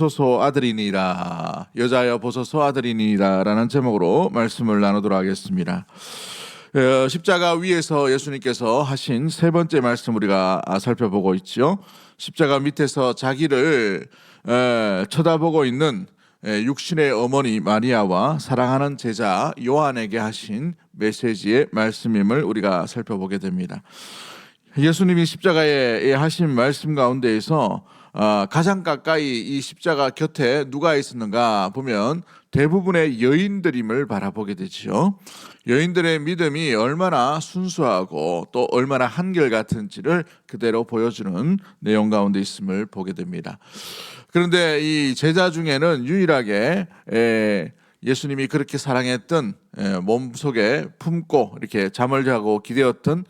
보소서 아들이니라, 여자여 보소서 아들이니라 라는 제목으로 말씀을 나누도록 하겠습니다. 십자가 위에서 예수님께서 하신 세 번째 말씀 우리가 살펴보고 있죠. 십자가 밑에서 자기를 쳐다보고 있는 육신의 어머니 마리아와 사랑하는 제자 요한에게 하신 메시지의 말씀임을 우리가 살펴보게 됩니다. 예수님이 십자가에 하신 말씀 가운데에서 가장 가까이 이 십자가 곁에 누가 있었는가 보면 대부분의 여인들임을 바라보게 되죠. 여인들의 믿음이 얼마나 순수하고 또 얼마나 한결같은지를 그대로 보여주는 내용 가운데 있음을 보게 됩니다. 그런데 이 제자 중에는 유일하게 예수님이 그렇게 사랑했던 몸속에 품고 이렇게 잠을 자고 기대었던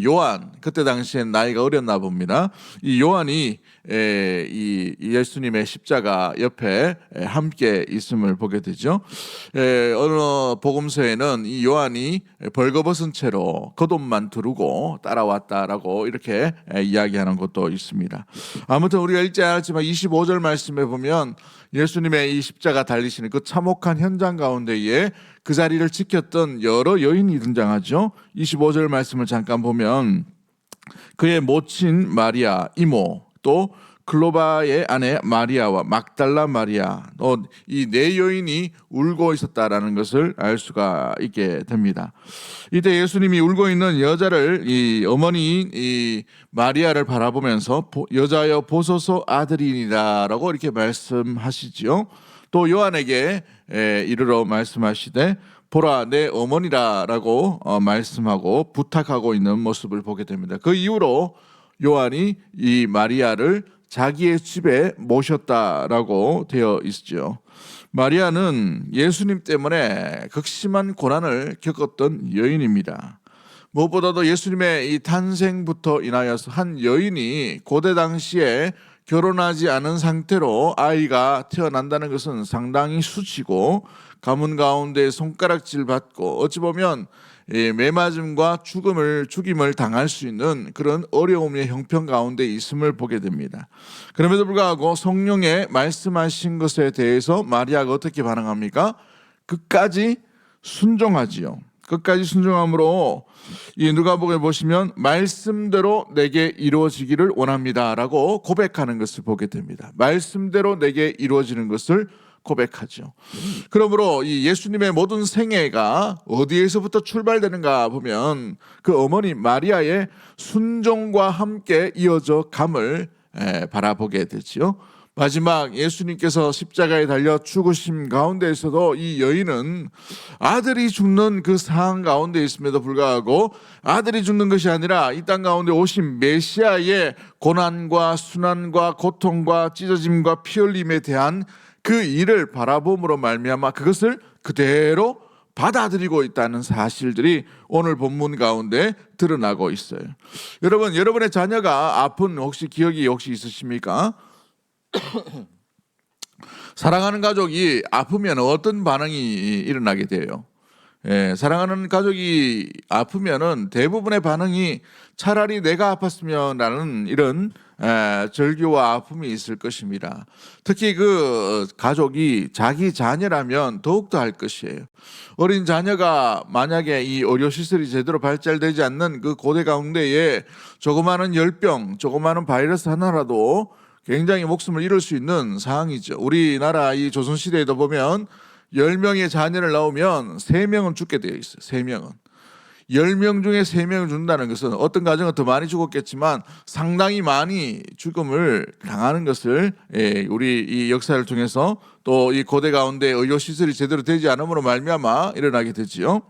요한, 그때 당시엔 나이가 어렸나 봅니다. 이 요한이 이 예수님의 십자가 옆에 함께 있음을 보게 되죠. 어느 복음서에는 이 요한이 벌거벗은 채로 겉옷만 두르고 따라왔다라고 이렇게 이야기하는 것도 있습니다. 아무튼 우리가 읽지 않았지만 25절 말씀에 보면 예수님의 이 십자가 달리시는 그 참혹한 현장 가운데에 그 자리를 지켰던 여러 여인이 등장하죠. 25절 말씀을 잠깐 보면 그의 모친 마리아 이모, 또 클로바의 아내 마리아와 막달라 마리아, 이 네 여인이 울고 있었다라는 것을 알 수가 있게 됩니다. 이때 예수님이 울고 있는 여자를 이 어머니 이 마리아를 바라보면서 여자여 보소서 아들이니라라고 이렇게 말씀하시지요. 또 요한에게 이르러 말씀하시되 보라 내 어머니라라고 말씀하고 부탁하고 있는 모습을 보게 됩니다. 그 이후로 요한이 이 마리아를 자기의 집에 모셨다라고 되어 있죠. 마리아는 예수님 때문에 극심한 고난을 겪었던 여인입니다. 무엇보다도 예수님의 이 탄생부터 인하여서 한 여인이 고대 당시에 결혼하지 않은 상태로 아이가 태어난다는 것은 상당히 수치고 가문 가운데 손가락질 받고 어찌 보면 매맞음과 죽임을 당할 수 있는 그런 어려움의 형편 가운데 있음을 보게 됩니다. 그럼에도 불구하고 성령의 말씀하신 것에 대해서 마리아가 어떻게 반응합니까? 끝까지 순종하지요. 끝까지 순종함으로 이 누가복음에 보시면 말씀대로 내게 이루어지기를 원합니다라고 고백하는 것을 보게 됩니다. 말씀대로 내게 이루어지는 것을 고백하죠. 그러므로 이 예수님의 모든 생애가 어디에서부터 출발되는가 보면 그 어머니 마리아의 순종과 함께 이어져 감을 바라보게 되지요. 마지막 예수님께서 십자가에 달려 죽으심 가운데에서도 이 여인은 아들이 죽는 그 상황 가운데 있음에도 불구하고 아들이 죽는 것이 아니라 이 땅 가운데 오신 메시아의 고난과 순환과 고통과 찢어짐과 피 흘림에 대한 그 일을 바라봄으로 말미암아 그것을 그대로 받아들이고 있다는 사실들이 오늘 본문 가운데 드러나고 있어요. 여러분, 여러분의 자녀가 아픈 혹시 기억이 있으십니까? 사랑하는 가족이 아프면 어떤 반응이 일어나게 돼요? 사랑하는 가족이 아프면은 대부분의 반응이 차라리 내가 아팠으면 라는 이런 절규와 아픔이 있을 것입니다. 특히 그 가족이 자기 자녀라면 더욱더 할 것이에요. 어린 자녀가 만약에 이 의료시설이 제대로 발달되지 않는 그 고대 가운데에 조그마한 열병, 조그마한 바이러스 하나라도 굉장히 목숨을 잃을 수 있는 상황이죠. 우리나라 이 조선시대에도 보면 10명의 자녀를 낳으면 3명은 죽게 되어 있어요. 3명은. 10명 중에 3명을 죽는다는 것은 어떤 가정은 더 많이 죽었겠지만 상당히 많이 죽음을 당하는 것을 우리 이 역사를 통해서 또 이 고대 가운데 의료시설이 제대로 되지 않음으로 말미암아 일어나게 되지요.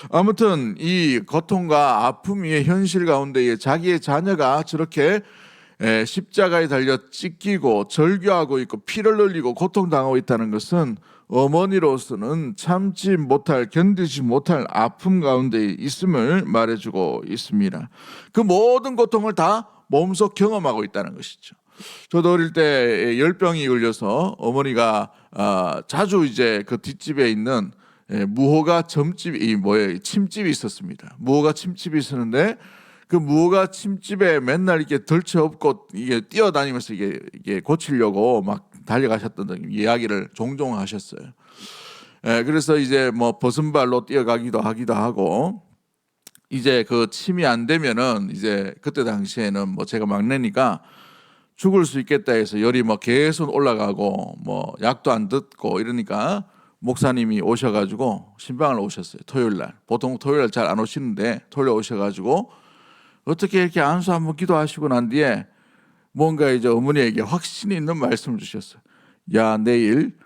아무튼 이 고통과 아픔의 현실 가운데에 자기의 자녀가 저렇게 십자가에 달려 찢기고 절규하고 있고 피를 흘리고 고통당하고 있다는 것은 어머니로서는 참지 못할, 견디지 못할 아픔 가운데 있음을 말해주고 있습니다. 그 모든 고통을 다 몸소 경험하고 있다는 것이죠. 저도 어릴 때 열병이 걸려서 어머니가 자주 이제 그 뒷집에 있는 무허가 침집이 있었습니다. 무허가 침집이 있었는데 그 무허가 침집에 맨날 이렇게 덜쳐엎고 이게 뛰어다니면서 이게 고치려고 막 달려가셨던 이야기를 종종 하셨어요. 그래서 이제 뭐 벗은발로 뛰어가기도 하고 이제 그 침이 안 되면은 이제 그때 당시에는 뭐 제가 막내니까 죽을 수 있겠다 해서 열이 뭐 계속 올라가고 뭐 약도 안 듣고 이러니까 목사님이 오셔가지고 신방을 오셨어요. 토요일 날. 보통 토요일 날 잘 안 오시는데 토요일 오셔가지고 어떻게 이렇게 안수 한번 기도하시고 난 뒤에 뭔가 이제 어머니에게 확신이 있는 말씀을 주셨어요. 야, 내일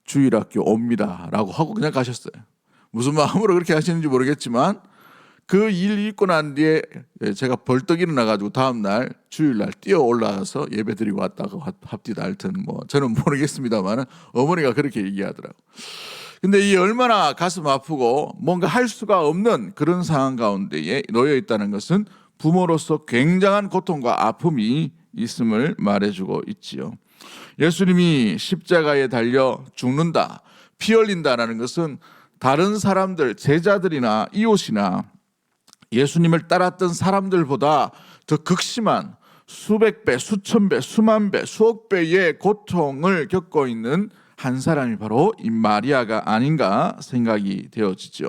주일학교 옵니다 라고 하고 그냥 가셨어요. 무슨 마음으로 그렇게 하시는지 모르겠지만 그 일 있고 난 뒤에 제가 벌떡 일어나가지고 다음날 주일날 뛰어 올라와서 예배 드리고 왔다고 합디다. 하여튼 뭐 저는 모르겠습니다만 어머니가 그렇게 얘기하더라고요. 근데 이 얼마나 가슴 아프고 뭔가 할 수가 없는 그런 상황 가운데에 놓여 있다는 것은 부모로서 굉장한 고통과 아픔이 있음을 말해주고 있지요. 예수님이 십자가에 달려 죽는다, 피 흘린다라는 것은 다른 사람들, 제자들이나 이웃이나 예수님을 따랐던 사람들보다 더 극심한 수백 배, 수천 배, 수만 배, 수억 배의 고통을 겪고 있는 한 사람이 바로 이 마리아가 아닌가 생각이 되어지죠.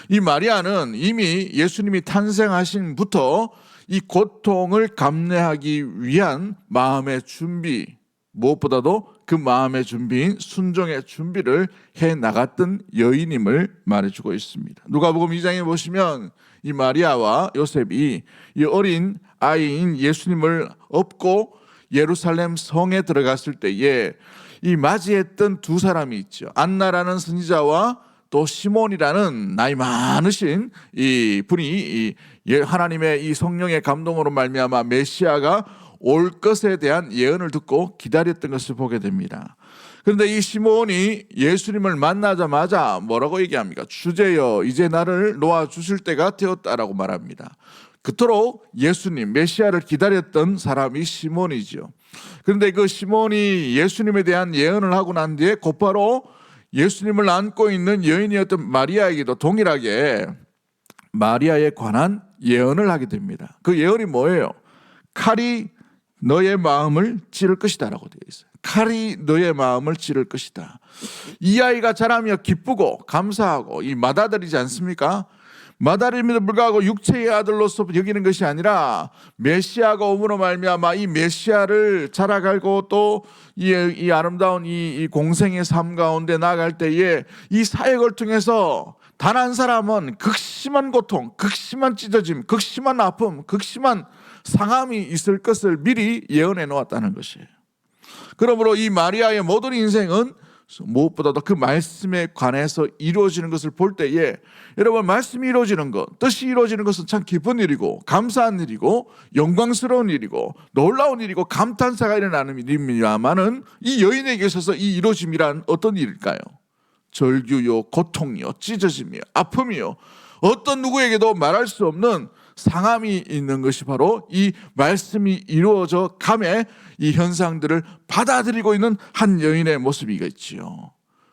이 마리아는 이미 예수님이 탄생하신부터 이 고통을 감내하기 위한 마음의 준비, 무엇보다도 그 마음의 준비인 순종의 준비를 해 나갔던 여인임을 말해주고 있습니다. 누가복음 2장에 보시면 이 마리아와 요셉이 이 어린 아이인 예수님을 업고 예루살렘 성에 들어갔을 때에 이 맞이했던 두 사람이 있죠. 안나라는 선지자와 또 시몬이라는 나이 많으신 이 분이 하나님의 이 성령의 감동으로 말미암아 메시아가 올 것에 대한 예언을 듣고 기다렸던 것을 보게 됩니다. 그런데 이 시몬이 예수님을 만나자마자 뭐라고 얘기합니까? 주제여, 이제 나를 놓아주실 때가 되었다라고 말합니다. 그토록 예수님, 메시아를 기다렸던 사람이 시몬이죠. 그런데 그 시몬이 예수님에 대한 예언을 하고 난 뒤에 곧바로 예수님을 안고 있는 여인이었던 마리아에게도 동일하게 마리아에 관한 예언을 하게 됩니다. 그 예언이 뭐예요? 칼이 너의 마음을 찌를 것이다 라고 되어 있어요. 칼이 너의 마음을 찌를 것이다. 이 아이가 자라며 기쁘고 감사하고 이 맏아들이지 않습니까? 맏아들임에도 불구하고 육체의 아들로서 여기는 것이 아니라 메시아가 오므로 말미암아 이 메시아를 자라가고 또 이 아름다운 이 공생의 삶 가운데 나아갈 때에 이 사역을 통해서 단 한 사람은 극심한 고통, 극심한 찢어짐, 극심한 아픔, 극심한 상함이 있을 것을 미리 예언해 놓았다는 것이에요. 그러므로 이 마리아의 모든 인생은 무엇보다도 그 말씀에 관해서 이루어지는 것을 볼 때에 여러분, 말씀이 이루어지는 것, 뜻이 이루어지는 것은 참 기쁜 일이고 감사한 일이고 영광스러운 일이고 놀라운 일이고 감탄사가 일어나는 일입니다만은 이 여인에게 있어서 이 이루어짐이란 어떤 일일까요? 절규요, 고통이요, 찢어짐이요, 아픔이요, 어떤 누구에게도 말할 수 없는 상함이 있는 것이 바로 이 말씀이 이루어져 감에 이 현상들을 받아들이고 있는 한 여인의 모습이겠지요.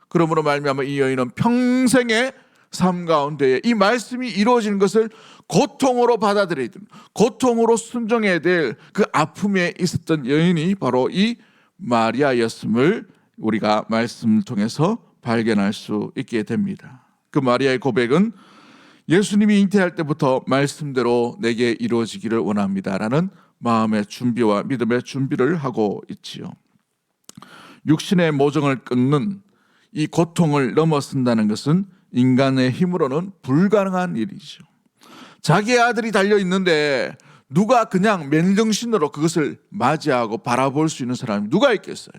그러므로 말미암아 이 여인은 평생의 삶 가운데에 이 말씀이 이루어지는 것을 고통으로 받아들여야 되는, 고통으로 순종해야 될 그 아픔에 있었던 여인이 바로 이 마리아였음을 우리가 말씀을 통해서 발견할 수 있게 됩니다. 그 마리아의 고백은 예수님이 잉태할 때부터 말씀대로 내게 이루어지기를 원합니다라는 마음의 준비와 믿음의 준비를 하고 있지요. 육신의 모정을 끊는 이 고통을 넘어선다는 것은 인간의 힘으로는 불가능한 일이죠. 자기의 아들이 달려 있는데 누가 그냥 맨정신으로 그것을 맞이하고 바라볼 수 있는 사람이 누가 있겠어요?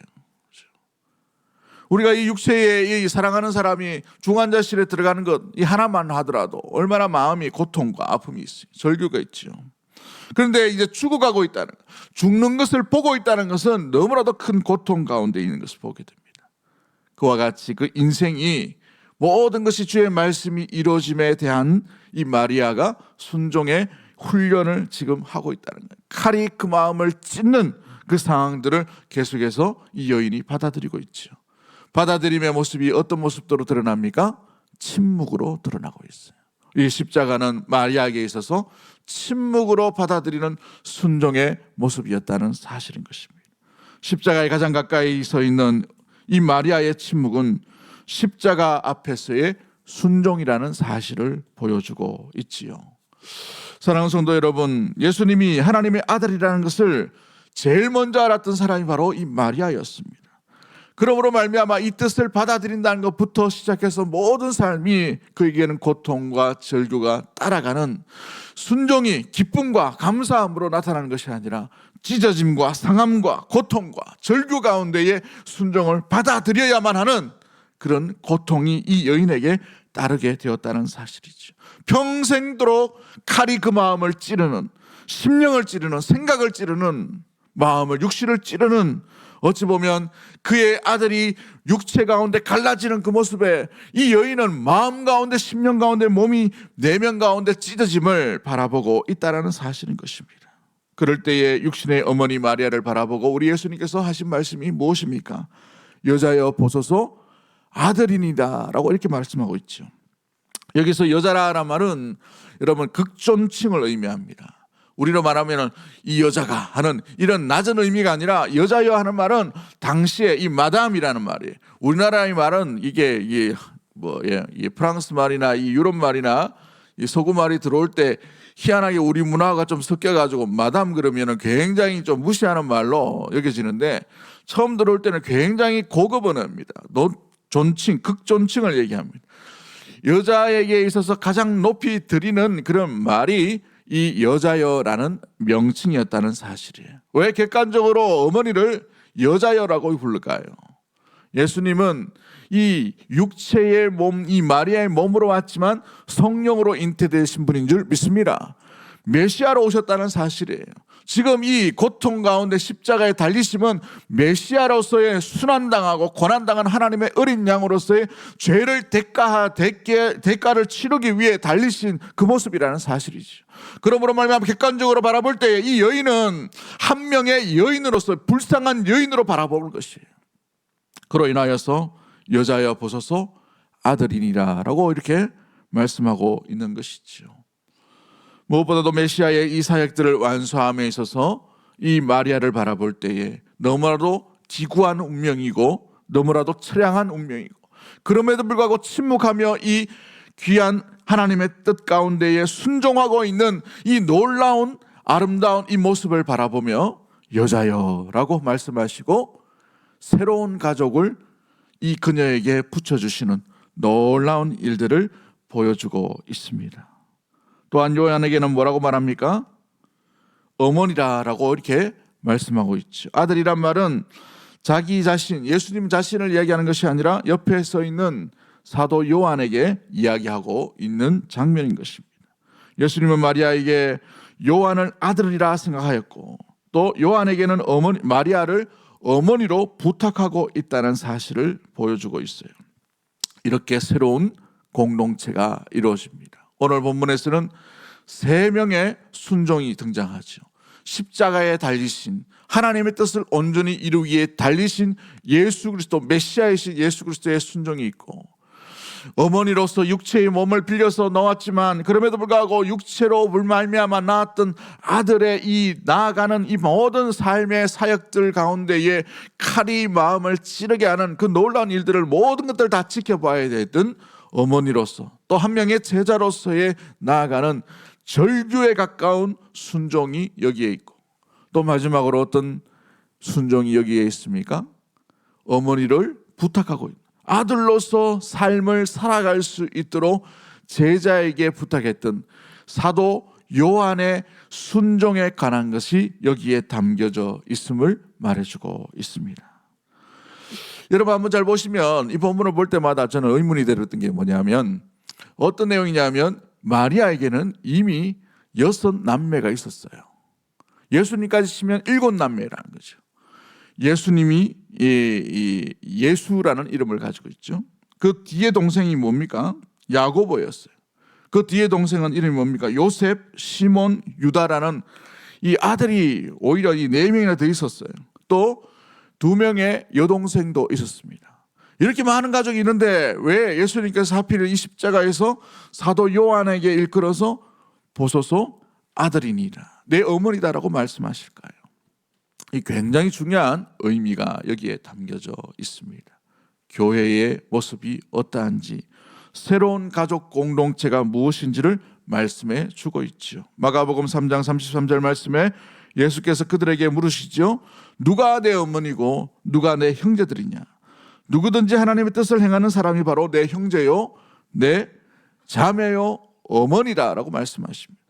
우리가 이 육체에 이 사랑하는 사람이 중환자실에 들어가는 것 이 하나만 하더라도 얼마나 마음이 고통과 아픔이 있어요. 절규가 있죠. 그런데 이제 죽어가고 있다는, 죽는 것을 보고 있다는 것은 너무나도 큰 고통 가운데 있는 것을 보게 됩니다. 그와 같이 그 인생이 모든 것이 주의 말씀이 이루어짐에 대한 이 마리아가 순종의 훈련을 지금 하고 있다는 거예요. 칼이 그 마음을 찢는 그 상황들을 계속해서 이 여인이 받아들이고 있죠. 받아들임의 모습이 어떤 모습으로 드러납니까? 침묵으로 드러나고 있어요. 이 십자가는 마리아에게 있어서 침묵으로 받아들이는 순종의 모습이었다는 사실인 것입니다. 십자가에 가장 가까이 서 있는 이 마리아의 침묵은 십자가 앞에서의 순종이라는 사실을 보여주고 있지요. 사랑하는 성도 여러분, 예수님이 하나님의 아들이라는 것을 제일 먼저 알았던 사람이 바로 이 마리아였습니다. 그러므로 말미암아 이 뜻을 받아들인다는 것부터 시작해서 모든 삶이 그에게는 고통과 절규가 따라가는 순종이 기쁨과 감사함으로 나타나는 것이 아니라 찢어짐과 상함과 고통과 절규 가운데에 순종을 받아들여야만 하는 그런 고통이 이 여인에게 따르게 되었다는 사실이죠. 평생도록 칼이 그 마음을 찌르는, 심령을 찌르는, 생각을 찌르는, 마음을, 육신을 찌르는, 어찌 보면 그의 아들이 육체 가운데 갈라지는 그 모습에 이 여인은 마음 가운데, 심령 가운데, 몸이 내면 가운데 찢어짐을 바라보고 있다는 사실인 것입니다. 그럴 때에 육신의 어머니 마리아를 바라보고 우리 예수님께서 하신 말씀이 무엇입니까? 여자여 보소서 아들이니다 라고 이렇게 말씀하고 있죠. 여기서 여자라는 말은 여러분 극존칭을 의미합니다. 우리로 말하면 이 여자가 하는 이런 낮은 의미가 아니라 여자여 하는 말은 당시에 이 마담이라는 말이에요. 우리나라의 말은 이게 프랑스 말이나 이 유럽 말이나 이 서구 말이 들어올 때 희한하게 우리 문화가 좀 섞여가지고 마담 그러면은 굉장히 좀 무시하는 말로 여겨지는데 처음 들어올 때는 굉장히 고급 언어입니다. 존칭, 극존칭을 얘기합니다. 여자에게 있어서 가장 높이 드리는 그런 말이 이 여자여라는 명칭이었다는 사실이에요. 왜 객관적으로 어머니를 여자여라고 부를까요? 예수님은 이 육체의 몸, 이 마리아의 몸으로 왔지만 성령으로 잉태되신 분인 줄 믿습니다. 메시아로 오셨다는 사실이에요. 지금 이 고통 가운데 십자가에 달리심은 메시아로서의 순환당하고 고난당한 하나님의 어린 양으로서의 죄를 대가를 치르기 위해 달리신 그 모습이라는 사실이죠. 그러므로 말미암아 객관적으로 바라볼 때 이 여인은 한 명의 여인으로서 불쌍한 여인으로 바라보는 것이에요. 그로 인하여서 여자여 보소서 아들이니라 라고 이렇게 말씀하고 있는 것이죠. 무엇보다도 메시아의 이 사역들을 완수함에 있어서 이 마리아를 바라볼 때에 너무나도 기구한 운명이고 너무나도 처량한 운명이고 그럼에도 불구하고 침묵하며 이 귀한 하나님의 뜻 가운데에 순종하고 있는 이 놀라운 아름다운 이 모습을 바라보며 여자여라고 말씀하시고 새로운 가족을 이 그녀에게 붙여주시는 놀라운 일들을 보여주고 있습니다. 또한 요한에게는 뭐라고 말합니까? 어머니라고 이렇게 말씀하고 있죠. 아들이란 말은 자기 자신, 예수님 자신을 이야기하는 것이 아니라 옆에 서 있는 사도 요한에게 이야기하고 있는 장면인 것입니다. 예수님은 마리아에게 요한을 아들이라 생각하였고 또 요한에게는 마리아를 어머니로 부탁하고 있다는 사실을 보여주고 있어요. 이렇게 새로운 공동체가 이루어집니다. 오늘 본문에서는 3명의 순종이 등장하죠. 십자가에 달리신 하나님의 뜻을 온전히 이루기 위해 달리신 예수 그리스도 메시아이신 예수 그리스도의 순종이 있고 어머니로서 육체의 몸을 빌려서 나왔지만 그럼에도 불구하고 육체로 말미암아 낳았던 아들의 이 나아가는 이 모든 삶의 사역들 가운데에 칼이 마음을 찌르게 하는 그 놀라운 일들을 모든 것들을 다 지켜봐야 되던 어머니로서 또 한 명의 제자로서의 나아가는 절규에 가까운 순종이 여기에 있고 또 마지막으로 어떤 순종이 여기에 있습니까? 어머니를 부탁하고 있는 아들로서 삶을 살아갈 수 있도록 제자에게 부탁했던 사도 요한의 순종에 관한 것이 여기에 담겨져 있음을 말해주고 있습니다. 여러분 한번 잘 보시면 이 본문을 볼 때마다 저는 의문이 들었던 게 뭐냐면 어떤 내용이냐면 마리아에게는 이미 6남매가 있었어요. 예수님까지 치면 7남매라는 거죠. 예수님이 예수라는 이름을 가지고 있죠. 그 뒤에 동생이 뭡니까? 야고보였어요. 그 뒤에 동생은 이름이 뭡니까? 요셉, 시몬, 유다라는 이 아들이 오히려 이 4명이나 더 있었어요. 또 2명의 여동생도 있었습니다. 이렇게 많은 가족이 있는데 왜 예수님께서 하필 이 십자가에서 사도 요한에게 일컬어서 보소서 아들이니라 내 어머니다라고 말씀하실까요? 이 굉장히 중요한 의미가 여기에 담겨져 있습니다. 교회의 모습이 어떠한지, 새로운 가족 공동체가 무엇인지를 말씀해 주고 있죠. 마가복음 3장 33절 말씀에 예수께서 그들에게 물으시죠. 누가 내 어머니고 누가 내 형제들이냐? 누구든지 하나님의 뜻을 행하는 사람이 바로 내 형제요, 내 자매요, 어머니다라고 말씀하십니다.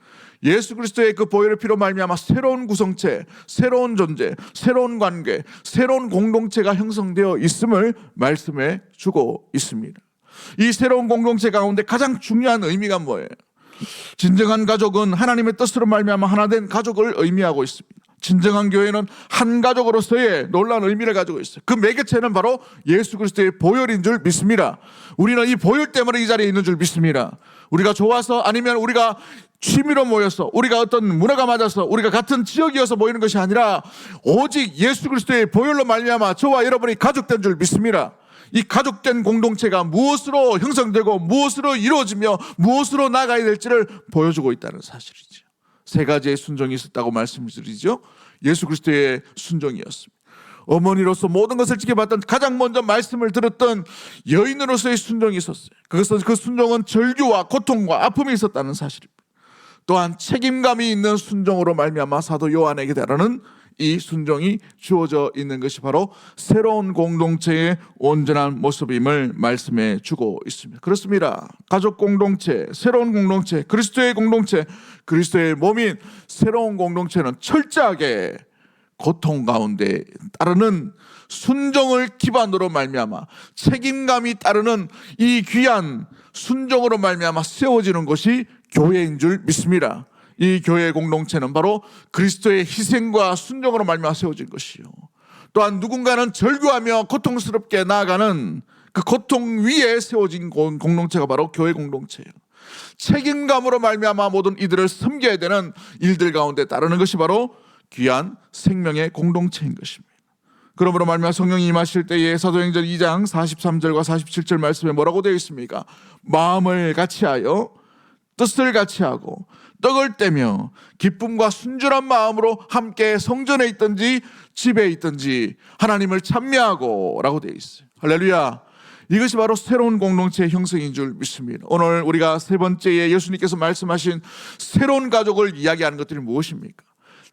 예수 그리스도의 그 보혈의 피로 말미암아 새로운 구성체, 새로운 존재, 새로운 관계, 새로운 공동체가 형성되어 있음을 말씀해 주고 있습니다. 이 새로운 공동체 가운데 가장 중요한 의미가 뭐예요? 진정한 가족은 하나님의 뜻으로 말미암아 하나 된 가족을 의미하고 있습니다. 진정한 교회는 한 가족으로서의 놀라운 의미를 가지고 있어요. 그 매개체는 바로 예수 그리스도의 보혈인 줄 믿습니다. 우리는 이 보혈 때문에 이 자리에 있는 줄 믿습니다. 우리가 좋아서, 아니면 우리가 취미로 모여서, 우리가 어떤 문화가 맞아서, 우리가 같은 지역이어서 모이는 것이 아니라 오직 예수 그리스도의 보혈로 말미암아 저와 여러분이 가족된 줄 믿습니다. 이 가족된 공동체가 무엇으로 형성되고 무엇으로 이루어지며 무엇으로 나가야 될지를 보여주고 있다는 사실이죠. 세 가지의 순종이 있었다고 말씀드리죠. 예수 그리스도의 순종이었습니다. 어머니로서 모든 것을 지켜봤던, 가장 먼저 말씀을 들었던 여인으로서의 순종이 있었어요. 그것은, 그 순종은 절규와 고통과 아픔이 있었다는 사실입니다. 또한 책임감이 있는 순종으로 말미암아 사도 요한에게 달하는 이 순종이 주어져 있는 것이 바로 새로운 공동체의 온전한 모습임을 말씀해 주고 있습니다. 그렇습니다. 가족 공동체, 새로운 공동체, 그리스도의 공동체, 그리스도의 몸인 새로운 공동체는 철저하게 고통 가운데 따르는 순종을 기반으로 말미암아 책임감이 따르는 이 귀한 순종으로 말미암아 세워지는 것이 교회인 줄 믿습니다. 이 교회의 공동체는 바로 그리스도의 희생과 순종으로 말미암아 세워진 것이요, 또한 누군가는 절규하며 고통스럽게 나아가는 그 고통 위에 세워진 공동체가 바로 교회 공동체예요. 책임감으로 말미암아 모든 이들을 섬겨야 되는 일들 가운데 따르는 것이 바로 귀한 생명의 공동체인 것입니다. 그러므로 말미암아 성령이 임하실 때에 사도행전 2장 43절과 47절 말씀에 뭐라고 되어 있습니까? 마음을 같이하여 뜻을 같이하고 떡을 떼며 기쁨과 순전한 마음으로 함께 성전에 있든지 집에 있든지 하나님을 찬미하고 라고 되어 있어요. 할렐루야. 이것이 바로 새로운 공동체의 형성인 줄 믿습니다. 오늘 우리가 세 번째에 예수님께서 말씀하신 새로운 가족을 이야기하는 것들이 무엇입니까?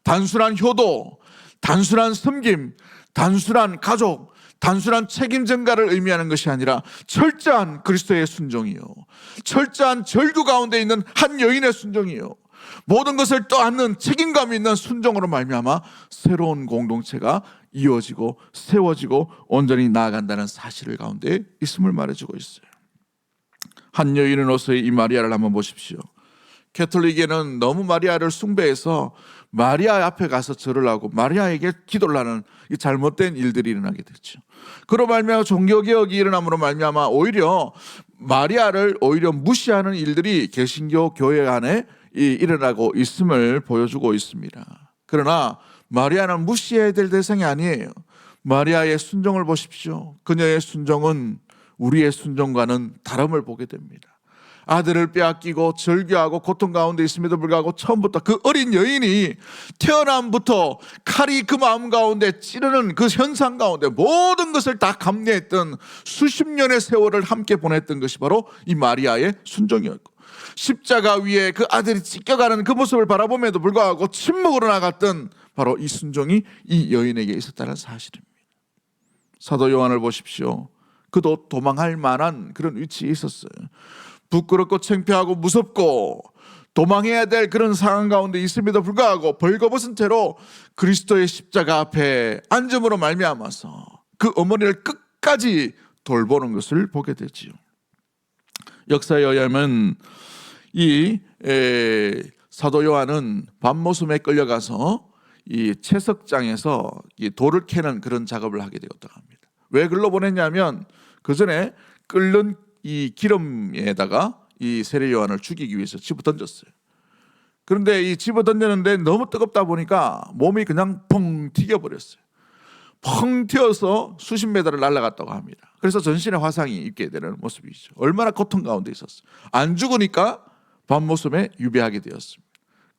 단순한 효도, 단순한 섬김, 단순한 가족, 단순한 책임 전가를 의미하는 것이 아니라 철저한 그리스도의 순종이요, 철저한 절규 가운데 있는 한 여인의 순종이요, 모든 것을 떠안는 책임감 있는 순종으로 말미암아 새로운 공동체가 이어지고 세워지고 온전히 나아간다는 사실을 가운데 있음을 말해주고 있어요. 한 여인으로서의 이 마리아를 한번 보십시오. 캐톨릭에는 너무 마리아를 숭배해서 마리아 앞에 가서 절을 하고 마리아에게 기도를 하는 이 잘못된 일들이 일어나게 됐죠. 그로 말미암아 종교개혁이 일어남으로 말미암아 오히려 마리아를 오히려 무시하는 일들이 개신교 교회 안에 일어나고 있음을 보여주고 있습니다. 그러나 마리아는 무시해야 될 대상이 아니에요. 마리아의 순종을 보십시오. 그녀의 순종은 우리의 순종과는 다름을 보게 됩니다. 아들을 빼앗기고 절규하고 고통 가운데 있음에도 불구하고 처음부터 그 어린 여인이 태어남부터 칼이 그 마음 가운데 찌르는 그 현상 가운데 모든 것을 다 감내했던 수십 년의 세월을 함께 보냈던 것이 바로 이 마리아의 순종이었고, 십자가 위에 그 아들이 찢겨가는 그 모습을 바라봄에도 불구하고 침묵으로 나갔던 바로 이 순종이 이 여인에게 있었다는 사실입니다. 사도 요한을 보십시오. 그도 도망할 만한 그런 위치에 있었어요. 부끄럽고 창피하고 무섭고 도망해야 될 그런 상황 가운데 있음에도 불구하고 벌거벗은 채로 그리스도의 십자가 앞에 앉음으로 말미암아서 그 어머니를 끝까지 돌보는 것을 보게 되지요. 역사에 의하면 이 사도 요한은 밤모섬에 끌려가서 이 채석장에서 이 돌을 캐는 그런 작업을 하게 되었다고 합니다. 왜 글로 보냈냐면 그 전에 끓는 이 기름에다가 이 세례 요한을 죽이기 위해서 집어 던졌어요. 그런데 이 집어 던졌는데 너무 뜨겁다 보니까 몸이 그냥 펑 튀겨버렸어요. 펑 튀어서 수십 메달을 날아갔다고 합니다. 그래서 전신에 화상이 입게 되는 모습이죠. 얼마나 고통 가운데 있었어요. 안 죽으니까 밤모섬에 유배하게 되었습니다.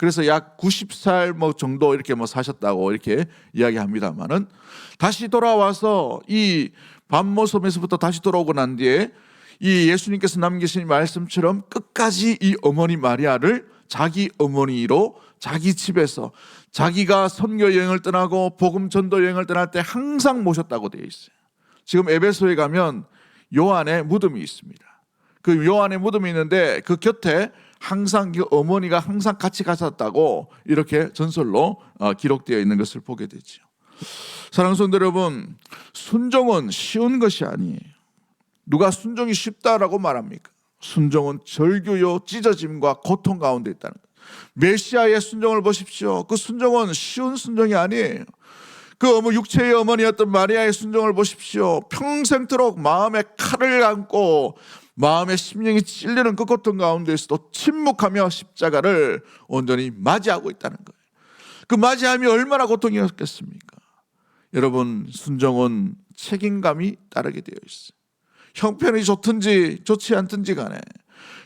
그래서 약 90살 정도 이렇게 사셨다고 이렇게 이야기합니다만은, 다시 돌아와서 이 반모섬에서부터 다시 돌아오고 난 뒤에 이 예수님께서 남기신 말씀처럼 끝까지 이 어머니 마리아를 자기 어머니로 자기 집에서 자기가 선교 여행을 떠나고 복음 전도 여행을 떠날 때 항상 모셨다고 되어 있어요. 지금 에베소에 가면 요한의 무덤이 있습니다. 그 요한의 무덤이 있는데 그 곁에 항상 그 어머니가 항상 같이 가셨다고 이렇게 전설로 기록되어 있는 것을 보게 되죠. 사랑하는 성도 여러분, 순종은 쉬운 것이 아니에요. 누가 순종이 쉽다라고 말합니까? 순종은 절규요 찢어짐과 고통 가운데 있다는 거예요. 메시아의 순종을 보십시오. 그 순종은 쉬운 순종이 아니에요. 그 육체의 어머니였던 마리아의 순종을 보십시오. 평생토록 마음에 칼을 안고 마음의 심령이 찔리는 그 고통 가운데서도 침묵하며 십자가를 온전히 맞이하고 있다는 거예요. 그 맞이함이 얼마나 고통이었겠습니까? 여러분, 순종은 책임감이 따르게 되어 있어요. 형편이 좋든지 좋지 않든지 간에,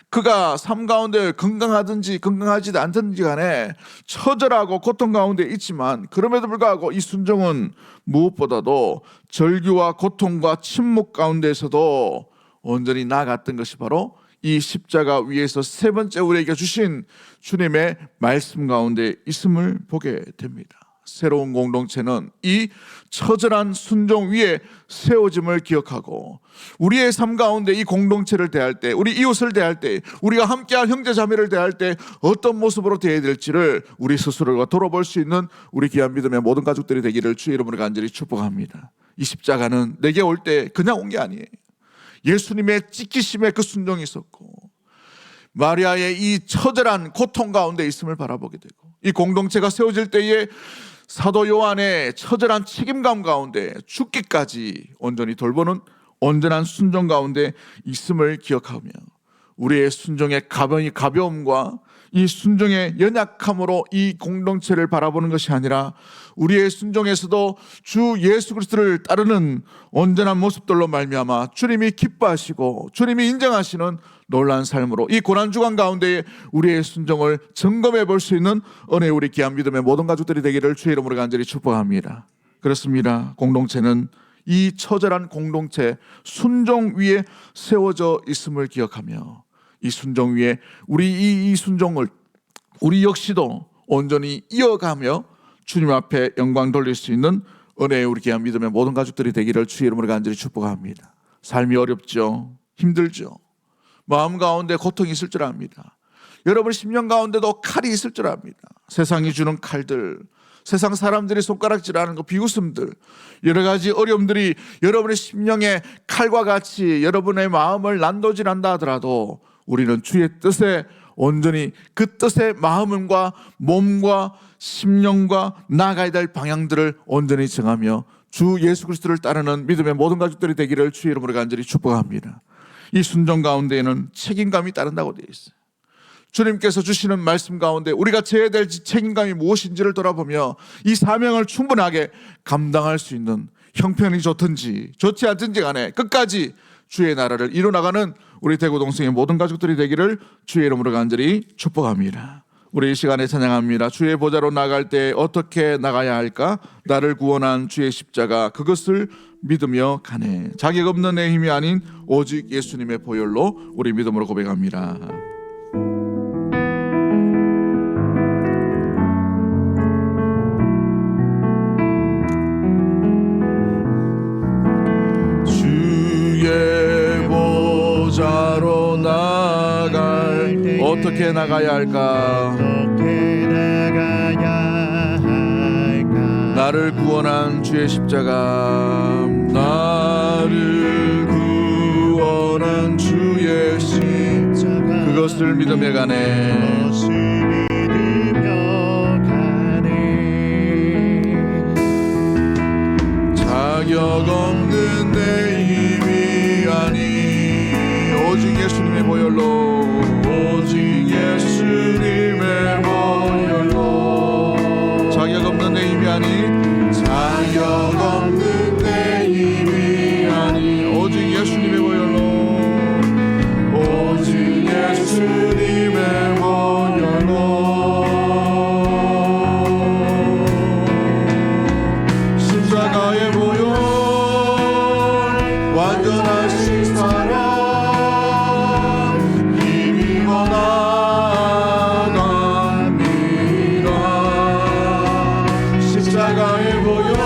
그가 삶 가운데 건강하든지 건강하지 않든지 간에 처절하고 고통 가운데 있지만, 그럼에도 불구하고 이 순종은 무엇보다도 절규와 고통과 침묵 가운데에서도 온전히 나아갔던 것이 바로 이 십자가 위에서 세 번째 우리에게 주신 주님의 말씀 가운데 있음을 보게 됩니다. 새로운 공동체는 이 처절한 순종 위에 세워짐을 기억하고, 우리의 삶 가운데 이 공동체를 대할 때, 우리 이웃을 대할 때, 우리가 함께할 형제자매를 대할 때 어떤 모습으로 대해야 될지를 우리 스스로가 돌아볼 수 있는 우리 귀한 믿음의 모든 가족들이 되기를 주의 이름으로 간절히 축복합니다. 이 십자가는 내게 올 때 그냥 온 게 아니에요. 예수님의 찢기심에 그 순종이 있었고, 마리아의 이 처절한 고통 가운데 있음을 바라보게 되고, 이 공동체가 세워질 때에 사도 요한의 처절한 책임감 가운데 죽기까지 온전히 돌보는 온전한 순종 가운데 있음을 기억하며, 우리의 순종의 가벼움과 이 순종의 연약함으로 이 공동체를 바라보는 것이 아니라, 우리의 순종에서도 주 예수 그리스도를 따르는 온전한 모습들로 말미암아 주님이 기뻐하시고 주님이 인정하시는 놀라운 삶으로 이 고난주간 가운데 우리의 순종을 점검해 볼 수 있는 은혜, 우리 귀한 믿음의 모든 가족들이 되기를 주의 이름으로 간절히 축복합니다. 그렇습니다. 공동체는 이 처절한 공동체 순종 위에 세워져 있음을 기억하며, 이 순종 위에 우리 이 순종을 우리 역시도 온전히 이어가며 주님 앞에 영광 돌릴 수 있는 은혜의 우리 귀한 믿음의 모든 가족들이 되기를 주의 이름으로 간절히 축복합니다. 삶이 어렵죠. 힘들죠. 마음 가운데 고통이 있을 줄 압니다. 여러분 심령 가운데도 칼이 있을 줄 압니다. 세상이 주는 칼들, 세상 사람들이 손가락질하는 그 비웃음들, 여러 가지 어려움들이 여러분의 심령의 칼과 같이 여러분의 마음을 난도질한다 하더라도, 우리는 주의 뜻에 온전히 그 뜻의 마음과 몸과 심령과 나아가야 될 방향들을 온전히 정하며 주 예수 그리스도를 따르는 믿음의 모든 가족들이 되기를 주의 이름으로 간절히 축복합니다. 이 순종 가운데에는 책임감이 따른다고 되어 있어요. 주님께서 주시는 말씀 가운데 우리가 져야 될 책임감이 무엇인지를 돌아보며 이 사명을 충분하게 감당할 수 있는, 형편이 좋든지 좋지 않든지 간에 끝까지 주의 나라를 이루어나가는 우리 대구 동성의 모든 가족들이 되기를 주의 이름으로 간절히 축복합니다. 우리 이 시간에 찬양합니다. 주의 보좌로 나갈 때 어떻게 나가야 할까? 나를 구원한 주의 십자가, 그것을 믿으며 가네. 자격 없는 내 힘이 아닌 오직 예수님의 보혈로 우리 믿음으로 고백합니다. 주의 보좌로 나갈 때 어떻게 나가야 할까? 나를 구원한 주의 십자가, 나를 구원한 주의 십자가, 그것을 믿으며 가네. 자격 없는 내 힘이 아니 오직 예수님의 보혈로, 오직 예수님의 보혈로, 자격 없는 내 힘이 아니, 자격 없는 내 힘이 아니 오직 예수님의 보혈로, 오직 예수님의 보혈로 완전하신 사랑 힘입어 나갑니다. 십자가의 보혈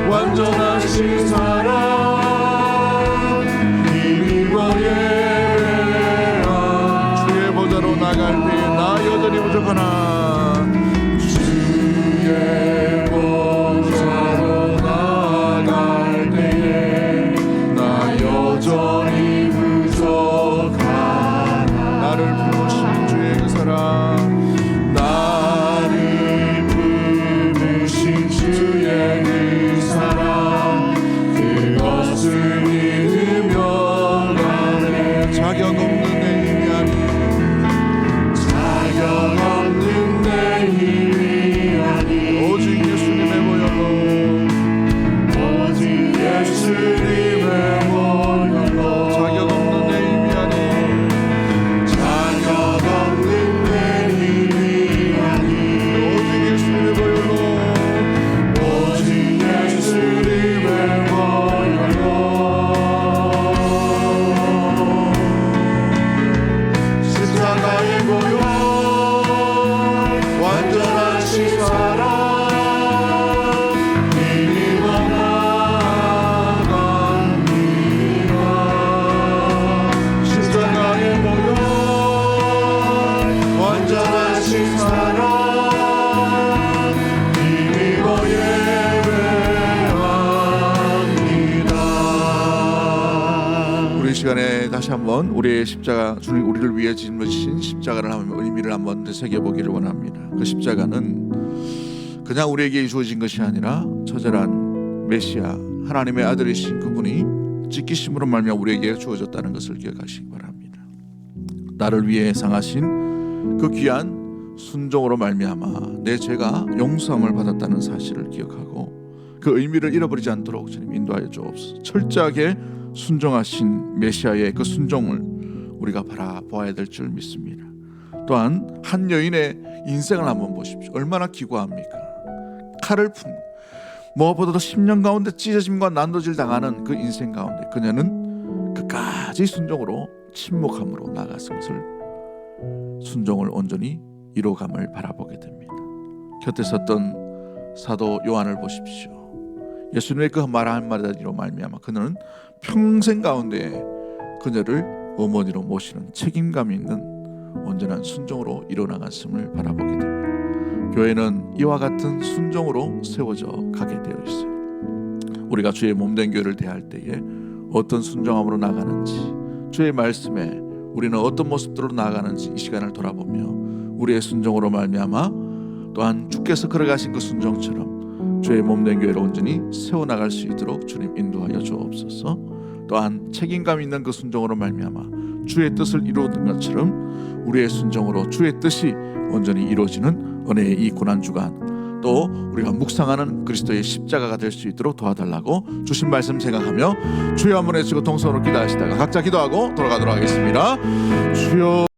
완전하신 사랑 힘입어 예배하. 주의 보좌로 나갈 때에 나 여전히 부족하나 주의 보좌로 나갈 때에 나 여전히 부족하나. 나를 부르신 주의 그 사랑 나를 부르신 주의 그 사랑 그것을 믿으며 가네. 자격 없는 내 힘이 아닌 자격 없는 내 힘이 아닌 오직 예수님의 보혈로 오직 예수님의 보혈로 자격 없는 내 힘이 아닌 자격 없는 내 힘이 아닌 오직 예수님의 보혈로 오직 예수님의 보혈로 십자가의 보혈 완전하신 사랑 힘입어 나갑니다. 십자가의 보혈 완전하신 사랑 힘입어 예배합니다. 우리 이 시간에 다시 한번 우리의 십자가, 주님 우리를 위해 짊어지신 십자가를 한번 의미를 한번 되새겨보기를 원합니다. 그 십자가는 그냥 우리에게 주어진 것이 아니라 처절한 메시아 하나님의 아들이신 그분이 찢기심으로 말미암아 우리에게 주어졌다는 것을 기억하시기 바랍니다. 나를 위해 상하신 그 귀한 순종으로 말미암아 내 죄가 용서함을 받았다는 사실을 기억하고 그 의미를 잃어버리지 않도록 주님 인도하여 주옵소서. 철저하게 순종하신 메시아의 그 순종을 우리가 바라보아야 될 줄 믿습니다. 또한 한 여인의 인생을 한번 보십시오. 얼마나 기구합니까? 칼을 푼 무엇보다도 10년 가운데 찢어짐과 난도질 당하는 그 인생 가운데 그녀는 끝까지 순종으로 침묵함으로 나아갔은 것을 순종을 온전히 이루어감을 바라보게 됩니다. 곁에 섰던 사도 요한을 보십시오. 예수님의 그 말 한마디로 말미암아 그녀는 평생 가운데 그녀를 어머니로 모시는 책임감 있는 온전한 순종으로 이뤄나갔음을 바라보게 됩니다. 교회는 이와 같은 순종으로 세워져 가게 되어 있어요. 우리가 주의 몸된 교회를 대할 때에 어떤 순종함으로 나가는지, 주의 말씀에 우리는 어떤 모습들로 나아가는지 이 시간을 돌아보며 우리의 순종으로 말미암아 또한 주께서 걸어가신 그 순종처럼 주의 몸된 교회를 온전히 세워나갈 수 있도록 주님 인도하여 주옵소서. 또한 책임감 있는 그 순종으로 말미암아 주의 뜻을 이루었던 것처럼 우리의 순종으로 주의 뜻이 온전히 이루어지는 은혜의 이 고난주간, 또 우리가 묵상하는 그리스도의 십자가가 될 수 있도록 도와달라고 주신 말씀 생각하며 주여 한번 외치고 동성으로 기도하시다가 각자 기도하고 돌아가도록 하겠습니다. 주여